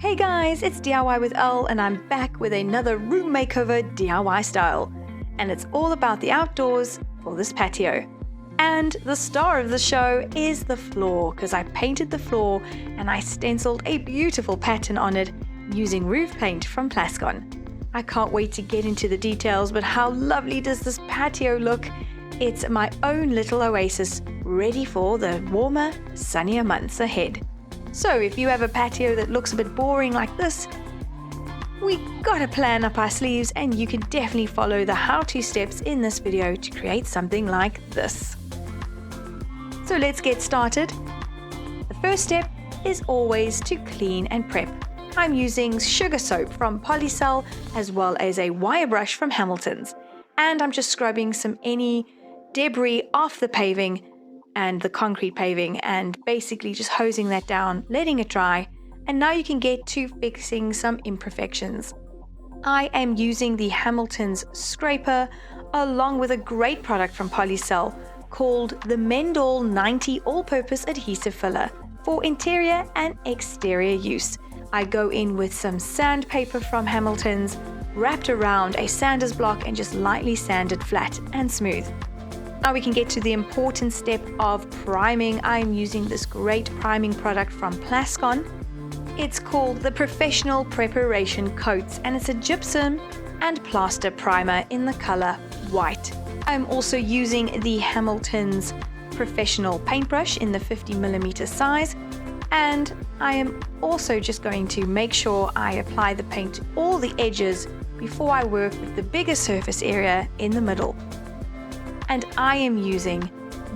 Hey guys, it's DIY with Elle and I'm back with another room makeover DIY style. And it's all about the outdoors for this patio. And the star of the show is the floor, because I painted the floor and I stenciled a beautiful pattern on it using roof paint from Plascon. I can't wait to get into the details, but how lovely does this patio look? It's my own little oasis, ready for the warmer, sunnier months ahead. So if you have a patio that looks a bit boring like this, we got a plan up our sleeves and you can definitely follow the how-to steps in this video to create something like this. So let's get started. The first step is always to clean and prep. I'm using Sugar Soap from Polycell as well as a wire brush from Hamilton's. And I'm just scrubbing any debris off the paving and the concrete paving and basically just hosing that down, letting it dry. And now you can get to fixing some imperfections. I am using the Hamilton's scraper along with a great product from Polycell called the Mendall 90 all-purpose adhesive filler for interior and exterior use. I go in with some sandpaper from Hamilton's, wrapped around a sander's block and just lightly sand it flat and smooth. Now we can get to the important step of priming. I'm using this great priming product from Plascon. It's called the Professional Preparation Coats and it's a gypsum and plaster primer in the color white. I'm also using the Hamilton's Professional Paintbrush in the 50mm size, and I am also just going to make sure I apply the paint to all the edges before I work with the bigger surface area in the middle. And I am using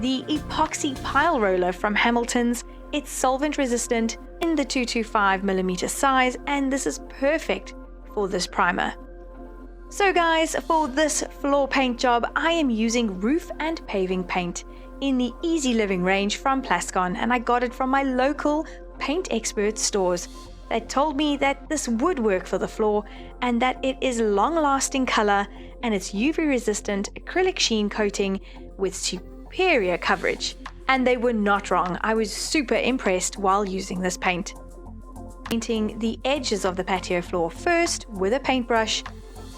the epoxy pile roller from Hamilton's. It's solvent resistant in the 225mm size, and this is perfect for this primer. So guys, for this floor paint job, I am using roof and paving paint in the Easy Living range from Plascon, and I got it from my local paint expert stores that told me that this would work for the floor and that it is long-lasting color and it's UV-resistant acrylic sheen coating with superior coverage. And they were not wrong. I was super impressed while using this paint. Painting the edges of the patio floor first with a paintbrush,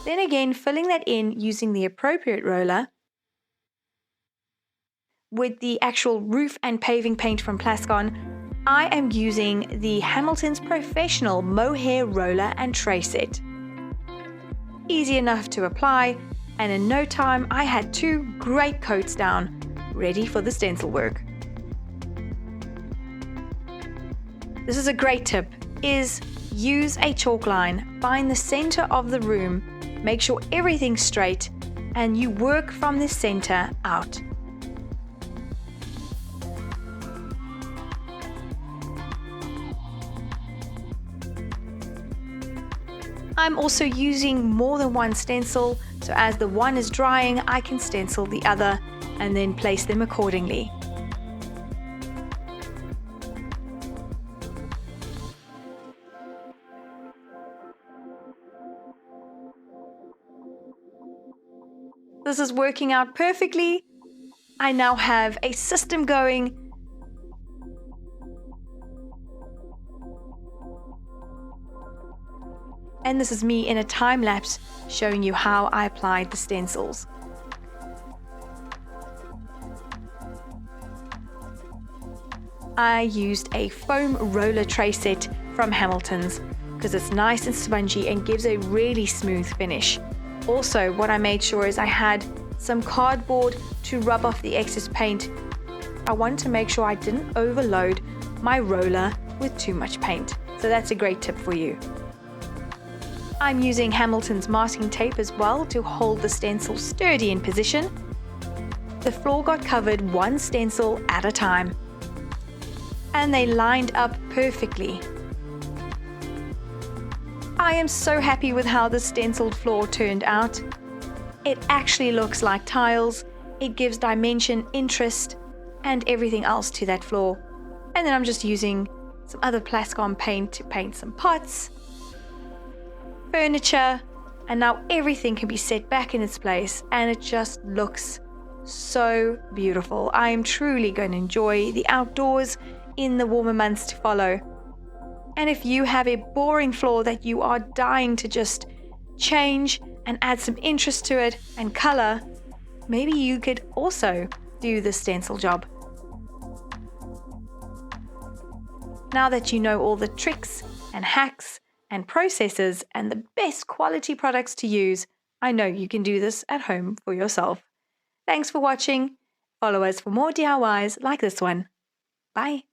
then again filling that in using the appropriate roller. With the actual roof and paving paint from Plascon, I am using the Hamilton's Professional Mohair Roller and Tray Set. Easy enough to apply, and in no time I had 2 great coats down, ready for the stencil work. This is a great tip, is use a chalk line, find the center of the room, make sure everything's straight, and you work from the center out. I'm also using more than one stencil, so as the one is drying, I can stencil the other and then place them accordingly. This is working out perfectly. I now have a system going. And this is me in a time lapse showing you how I applied the stencils. I used a foam roller tray set from Hamilton's because it's nice and spongy and gives a really smooth finish. Also, what I made sure is I had some cardboard to rub off the excess paint. I wanted to make sure I didn't overload my roller with too much paint. So that's a great tip for you. I'm using Hamilton's masking tape as well to hold the stencil sturdy in position. The floor got covered one stencil at a time, and they lined up perfectly. I am so happy with how the stenciled floor turned out. It actually looks like tiles, it gives dimension, interest, and everything else to that floor. And then I'm just using some other Plascon paint to paint some pots, furniture, and now everything can be set back in its place and it just looks so beautiful. I am truly going to enjoy the outdoors in the warmer months to follow. And if you have a boring floor that you are dying to just change and add some interest to it and color, maybe you could also do the stencil job. Now that you know all the tricks and hacks and processes and the best quality products to use, I know you can do this at home for yourself. Thanks for watching. Follow us for more DIYs like this one. Bye.